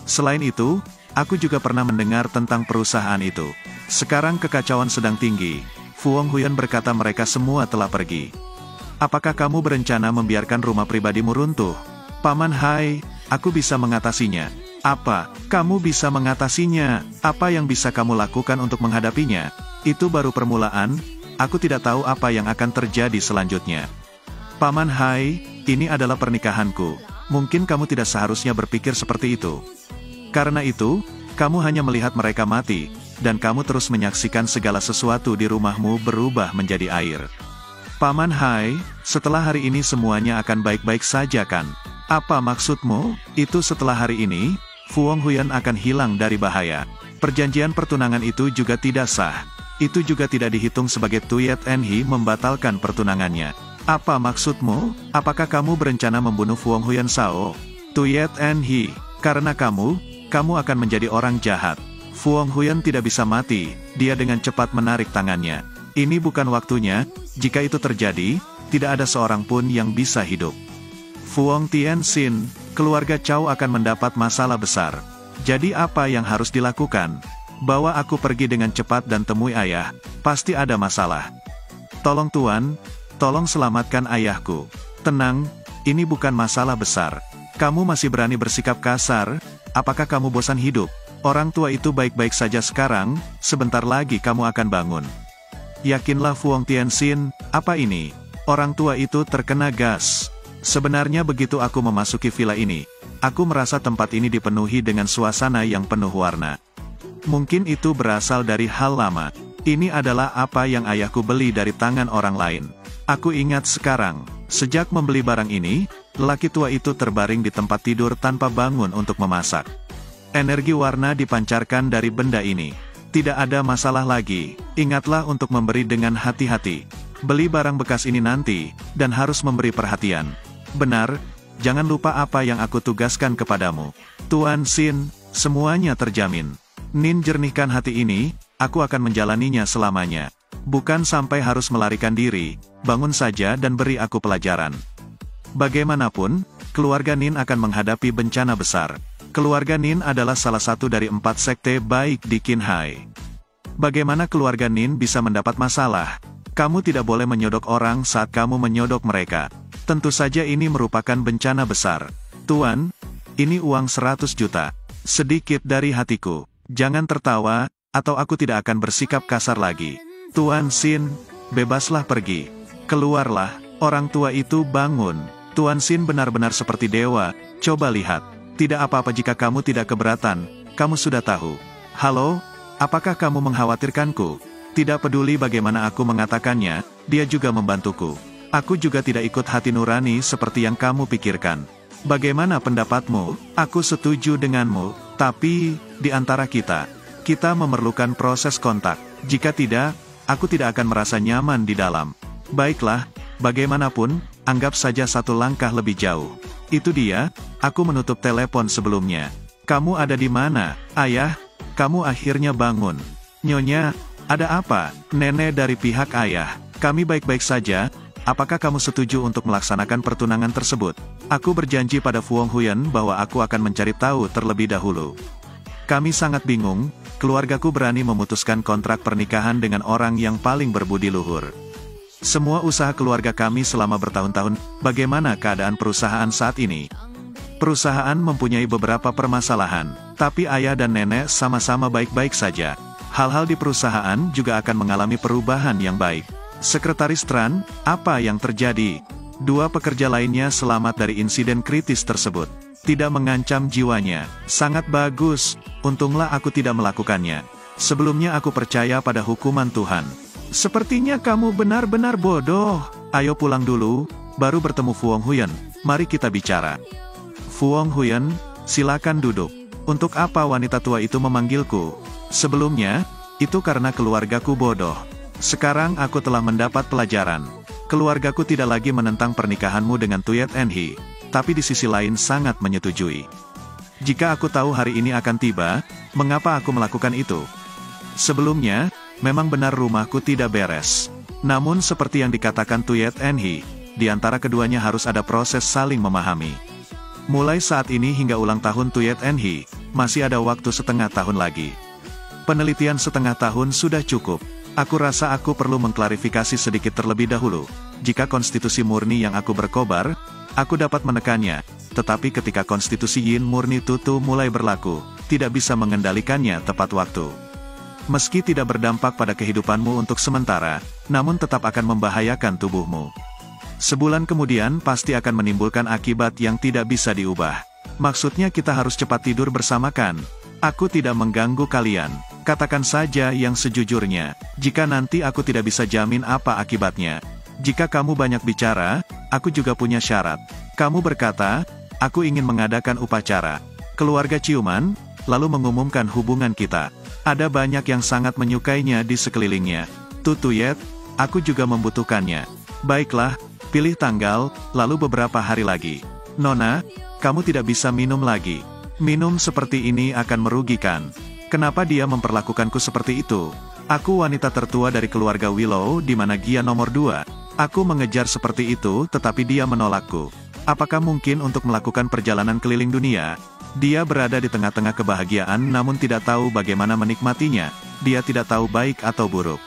Selain itu, aku juga pernah mendengar tentang perusahaan itu. Sekarang kekacauan sedang tinggi. Fu Honghuyan berkata mereka semua telah pergi. Apakah kamu berencana membiarkan rumah pribadimu runtuh? Paman Hai, aku bisa mengatasinya. Apa? Kamu bisa mengatasinya? Apa yang bisa kamu lakukan untuk menghadapinya? Itu baru permulaan, aku tidak tahu apa yang akan terjadi selanjutnya. Paman Hai, ini adalah pernikahanku. Mungkin kamu tidak seharusnya berpikir seperti itu. Karena itu, kamu hanya melihat mereka mati, dan kamu terus menyaksikan segala sesuatu di rumahmu berubah menjadi air. Paman Hai, setelah hari ini semuanya akan baik-baik saja kan? Apa maksudmu? Itu setelah hari ini, Fu Honghuyan akan hilang dari bahaya. Perjanjian pertunangan itu juga tidak sah. Itu juga tidak dihitung sebagai Tuyet Enhi membatalkan pertunangannya. Apa maksudmu? Apakah kamu berencana membunuh Fu Honghuyan Sao? Tuyet Enhi, karena kamu akan menjadi orang jahat. Fu Honghuyan tidak bisa mati, dia dengan cepat menarik tangannya. Ini bukan waktunya, jika itu terjadi, tidak ada seorang pun yang bisa hidup. Fu Hong Tianxin, keluarga Chow akan mendapat masalah besar. Jadi apa yang harus dilakukan? Bawa aku pergi dengan cepat dan temui ayah, pasti ada masalah. Tolong Tuan, tolong selamatkan ayahku. Tenang, ini bukan masalah besar. Kamu masih berani bersikap kasar? Apakah kamu bosan hidup? Orang tua itu baik-baik saja sekarang, sebentar lagi kamu akan bangun. Yakinlah Fu Hong Tianxin, apa ini? Orang tua itu terkena gas. Sebenarnya begitu aku memasuki villa ini, aku merasa tempat ini dipenuhi dengan suasana yang penuh warna. Mungkin itu berasal dari hal lama. Ini adalah apa yang ayahku beli dari tangan orang lain. Aku ingat sekarang, sejak membeli barang ini, lelaki tua itu terbaring di tempat tidur tanpa bangun untuk memasak. Energi warna dipancarkan dari benda ini. Tidak ada masalah lagi, ingatlah untuk memberi dengan hati-hati. Beli barang bekas ini nanti, dan harus memberi perhatian. Benar, jangan lupa apa yang aku tugaskan kepadamu. Tuan Xin, semuanya terjamin. Nin jernihkan hati ini, aku akan menjalaninya selamanya. Bukan sampai harus melarikan diri, bangun saja dan beri aku pelajaran. Bagaimanapun, keluarga Nin akan menghadapi bencana besar. Keluarga Nin adalah salah satu dari 4 sekte baik di Qinghai. Bagaimana keluarga Nin bisa mendapat masalah? Kamu tidak boleh menyodok orang saat kamu menyodok mereka. Tentu saja ini merupakan bencana besar. Tuan, ini uang 100 juta. Sedikit dari hatiku. Jangan tertawa, atau aku tidak akan bersikap kasar lagi. Tuan Xin, bebaslah pergi. Keluarlah, orang tua itu bangun. Tuan Xin benar-benar seperti dewa, coba lihat. Tidak apa-apa jika kamu tidak keberatan, kamu sudah tahu. Halo, apakah kamu mengkhawatirkanku? Tidak peduli bagaimana aku mengatakannya, dia juga membantuku. Aku juga tidak ikut hati nurani seperti yang kamu pikirkan. Bagaimana pendapatmu? Aku setuju denganmu, tapi, di antara kita memerlukan proses kontak. Jika tidak, aku tidak akan merasa nyaman di dalam. Baiklah, bagaimanapun, anggap saja satu langkah lebih jauh. Itu dia, aku menutup telepon sebelumnya. Kamu ada di mana, ayah? Kamu akhirnya bangun. Nyonya, ada apa? Nenek dari pihak ayah. Kami baik-baik saja, apakah kamu setuju untuk melaksanakan pertunangan tersebut? Aku berjanji pada Fu Honghuyan bahwa aku akan mencari tahu terlebih dahulu. Kami sangat bingung, keluargaku berani memutuskan kontrak pernikahan dengan orang yang paling berbudi luhur. Semua usaha keluarga kami selama bertahun-tahun, bagaimana keadaan perusahaan saat ini? Perusahaan mempunyai beberapa permasalahan, tapi ayah dan nenek sama-sama baik-baik saja. Hal-hal di perusahaan juga akan mengalami perubahan yang baik. Sekretaris Tran, apa yang terjadi? 2 pekerja lainnya selamat dari insiden kritis tersebut. Tidak mengancam jiwanya. Sangat bagus, untunglah aku tidak melakukannya. Sebelumnya aku percaya pada hukuman Tuhan. Sepertinya kamu benar-benar bodoh. Ayo pulang dulu, baru bertemu Fu Honghuyan. Mari kita bicara. Fu Honghuyan, silakan duduk. Untuk apa wanita tua itu memanggilku? Sebelumnya, itu karena keluargaku bodoh. Sekarang aku telah mendapat pelajaran. Keluargaku tidak lagi menentang pernikahanmu dengan Tuyet Enhi, tapi di sisi lain sangat menyetujui. Jika aku tahu hari ini akan tiba, mengapa aku melakukan itu? Sebelumnya, memang benar rumahku tidak beres. Namun seperti yang dikatakan Tuyet Enhi, di antara keduanya harus ada proses saling memahami. Mulai saat ini hingga ulang tahun Tuyet Enhi, masih ada waktu setengah tahun lagi. Penelitian setengah tahun sudah cukup. Aku rasa aku perlu mengklarifikasi sedikit terlebih dahulu. Jika konstitusi murni yang aku berkobar, aku dapat menekannya, tetapi ketika konstitusi yin murni Tutu mulai berlaku, tidak bisa mengendalikannya tepat waktu. Meski tidak berdampak pada kehidupanmu untuk sementara, namun tetap akan membahayakan tubuhmu. Sebulan kemudian pasti akan menimbulkan akibat yang tidak bisa diubah. Maksudnya kita harus cepat tidur bersama kan? Aku tidak mengganggu kalian. Katakan saja yang sejujurnya, jika nanti aku tidak bisa jamin apa akibatnya. Jika kamu banyak bicara, aku juga punya syarat. Kamu berkata, aku ingin mengadakan upacara keluarga ciuman, lalu mengumumkan hubungan kita. Ada banyak yang sangat menyukainya di sekelilingnya. Tutuyet, aku juga membutuhkannya. Baiklah, pilih tanggal, lalu beberapa hari lagi. Nona, kamu tidak bisa minum lagi. Minum seperti ini akan merugikan. Kenapa dia memperlakukanku seperti itu? Aku wanita tertua dari keluarga Willow di mana Gia nomor 2. Aku mengejar seperti itu tetapi dia menolakku. Apakah mungkin untuk melakukan perjalanan keliling dunia? Dia berada di tengah-tengah kebahagiaan namun tidak tahu bagaimana menikmatinya. Dia tidak tahu baik atau buruk.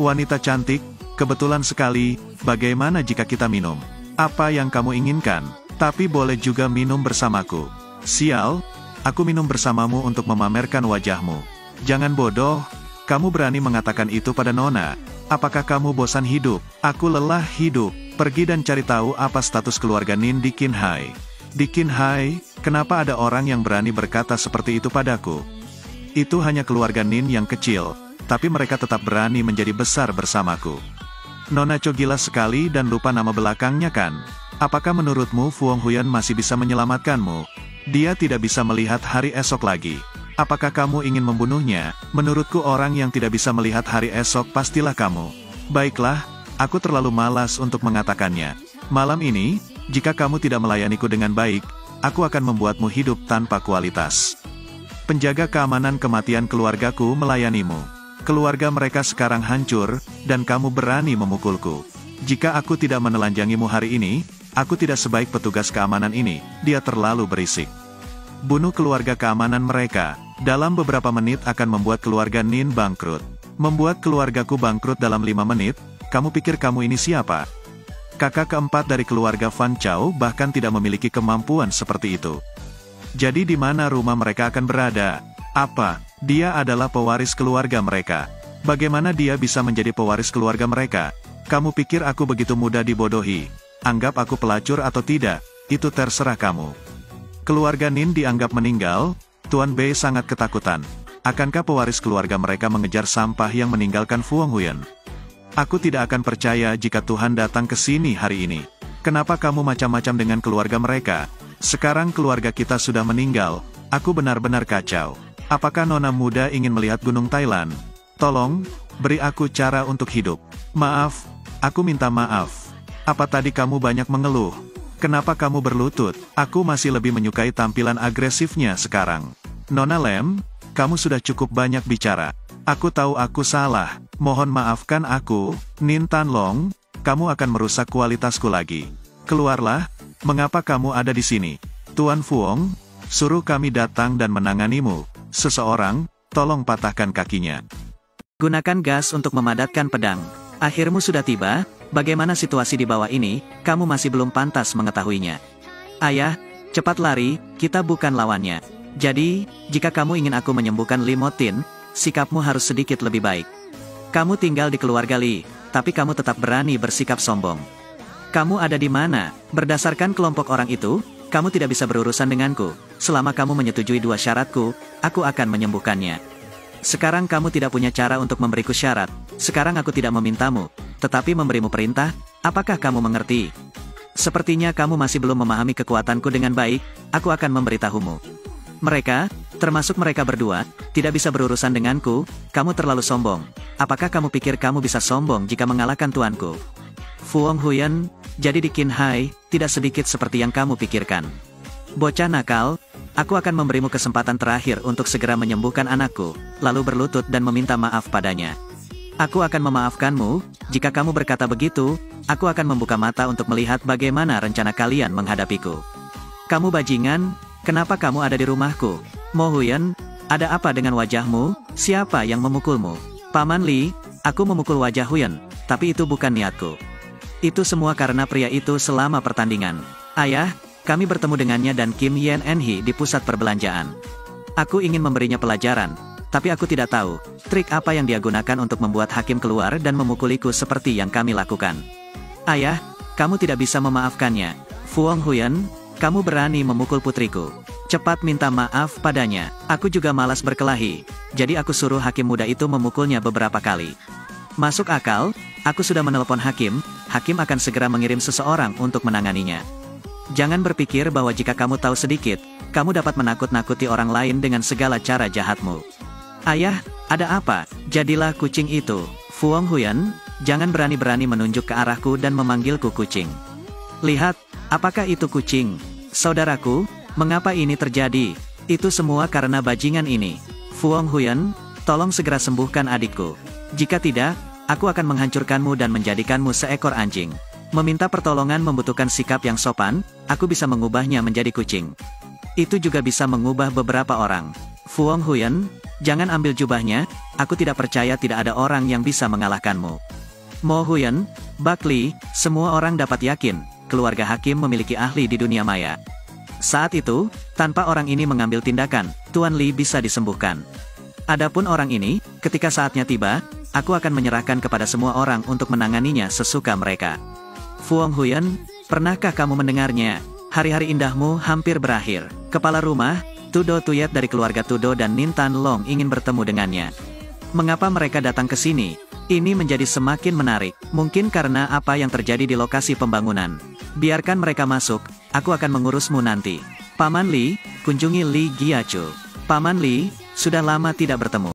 Wanita cantik, kebetulan sekali, bagaimana jika kita minum? Apa yang kamu inginkan? Tapi boleh juga minum bersamaku. Sial, aku minum bersamamu untuk memamerkan wajahmu. Jangan bodoh, kamu berani mengatakan itu pada Nona. Apakah kamu bosan hidup? Aku lelah hidup. Pergi dan cari tahu apa status keluarga Nin di Qinghai. Di Qinghai, kenapa ada orang yang berani berkata seperti itu padaku? Itu hanya keluarga Nin yang kecil, tapi mereka tetap berani menjadi besar bersamaku. Nona Cho gila sekali dan lupa nama belakangnya kan? Apakah menurutmu Fu Honghuyan masih bisa menyelamatkanmu? Dia tidak bisa melihat hari esok lagi. Apakah kamu ingin membunuhnya? Menurutku orang yang tidak bisa melihat hari esok pastilah kamu. Baiklah, aku terlalu malas untuk mengatakannya. Malam ini, jika kamu tidak melayaniku dengan baik, aku akan membuatmu hidup tanpa kualitas. Penjaga keamanan kematian keluargaku melayanimu. Keluarga mereka sekarang hancur, dan kamu berani memukulku. Jika aku tidak menelanjangimu hari ini, aku tidak sebaik petugas keamanan ini, dia terlalu berisik. Bunuh keluarga keamanan mereka, dalam beberapa menit akan membuat keluarga Nin bangkrut. Membuat keluargaku bangkrut dalam 5 menit, kamu pikir kamu ini siapa? Kakak keempat dari keluarga Fan Chao bahkan tidak memiliki kemampuan seperti itu. Jadi di mana rumah mereka akan berada? Apa? Dia adalah pewaris keluarga mereka. Bagaimana dia bisa menjadi pewaris keluarga mereka? Kamu pikir aku begitu mudah dibodohi? Anggap aku pelacur atau tidak, itu terserah kamu. Keluarga Nin dianggap meninggal, Tuan Bei sangat ketakutan. Akankah pewaris keluarga mereka mengejar sampah yang meninggalkan Fu Honghuyan? Aku tidak akan percaya jika Tuhan datang ke sini hari ini. Kenapa kamu macam-macam dengan keluarga mereka? Sekarang keluarga kita sudah meninggal, aku benar-benar kacau. Apakah Nona muda ingin melihat Gunung Thailand? Tolong, beri aku cara untuk hidup. Maaf, aku minta maaf. Apa tadi kamu banyak mengeluh? Kenapa kamu berlutut? Aku masih lebih menyukai tampilan agresifnya sekarang. Nona Lem, kamu sudah cukup banyak bicara. Aku tahu aku salah. Mohon maafkan aku, Nin Tanlong, kamu akan merusak kualitasku lagi. Keluarlah, mengapa kamu ada di sini? Tuan Fuong, suruh kami datang dan menanganimu. Seseorang, tolong patahkan kakinya. Gunakan gas untuk memadatkan pedang. Akhirmu sudah tiba, bagaimana situasi di bawah ini, kamu masih belum pantas mengetahuinya. Ayah, cepat lari, kita bukan lawannya. Jadi, jika kamu ingin aku menyembuhkan Li Motin, sikapmu harus sedikit lebih baik. Kamu tinggal di keluarga Li, tapi kamu tetap berani bersikap sombong. Kamu ada di mana? Berdasarkan kelompok orang itu, kamu tidak bisa berurusan denganku. Selama kamu menyetujui 2 syaratku, aku akan menyembuhkannya. Sekarang kamu tidak punya cara untuk memberiku syarat. Sekarang aku tidak memintamu, tetapi memberimu perintah. Apakah kamu mengerti? Sepertinya kamu masih belum memahami kekuatanku dengan baik. Aku akan memberitahumu. Mereka, termasuk mereka berdua, tidak bisa berurusan denganku. Kamu terlalu sombong. Apakah kamu pikir kamu bisa sombong jika mengalahkan tuanku? Fu Honghuyan, jadi di Qinghai, tidak sedikit seperti yang kamu pikirkan. Bocah nakal, aku akan memberimu kesempatan terakhir untuk segera menyembuhkan anakku, lalu berlutut dan meminta maaf padanya. Aku akan memaafkanmu, jika kamu berkata begitu, aku akan membuka mata untuk melihat bagaimana rencana kalian menghadapiku. Kamu bajingan, kenapa kamu ada di rumahku? Mo Huyan, ada apa dengan wajahmu? Siapa yang memukulmu? Paman Li, aku memukul wajah Huyan, tapi itu bukan niatku. Itu semua karena pria itu selama pertandingan. Ayah, kami bertemu dengannya dan Kim Yen Enhi di pusat perbelanjaan. Aku ingin memberinya pelajaran, tapi aku tidak tahu, trik apa yang dia gunakan untuk membuat hakim keluar dan memukuliku seperti yang kami lakukan. Ayah, kamu tidak bisa memaafkannya. Fuang Huyan, kamu berani memukul putriku. Cepat minta maaf padanya. Aku juga malas berkelahi, jadi aku suruh hakim muda itu memukulnya beberapa kali. Masuk akal, aku sudah menelepon hakim akan segera mengirim seseorang untuk menanganinya. Jangan berpikir bahwa jika kamu tahu sedikit, kamu dapat menakut-nakuti orang lain dengan segala cara jahatmu. Ayah, ada apa? Jadilah kucing itu. Fuang Huyan, jangan berani-berani menunjuk ke arahku dan memanggilku kucing. Lihat, apakah itu kucing? Saudaraku, mengapa ini terjadi? Itu semua karena bajingan ini. Fuang Huyan, tolong segera sembuhkan adikku. Jika tidak, aku akan menghancurkanmu dan menjadikanmu seekor anjing. Meminta pertolongan membutuhkan sikap yang sopan, aku bisa mengubahnya menjadi kucing. Itu juga bisa mengubah beberapa orang. Fuang Huyan, jangan ambil jubahnya, aku tidak percaya tidak ada orang yang bisa mengalahkanmu. Mo Huyan, Bak Li, semua orang dapat yakin, keluarga hakim memiliki ahli di dunia maya. Saat itu, tanpa orang ini mengambil tindakan, Tuan Li bisa disembuhkan. Adapun orang ini, ketika saatnya tiba, aku akan menyerahkan kepada semua orang untuk menanganinya sesuka mereka. Fuang Huyan, pernahkah kamu mendengarnya? Hari-hari indahmu hampir berakhir. Kepala rumah, Tudo Tuyet dari keluarga Tudo dan Nintan Long ingin bertemu dengannya. Mengapa mereka datang ke sini? Ini menjadi semakin menarik, mungkin karena apa yang terjadi di lokasi pembangunan. Biarkan mereka masuk, aku akan mengurusmu nanti. Paman Li, kunjungi Li Giachu. Paman Li, sudah lama tidak bertemu.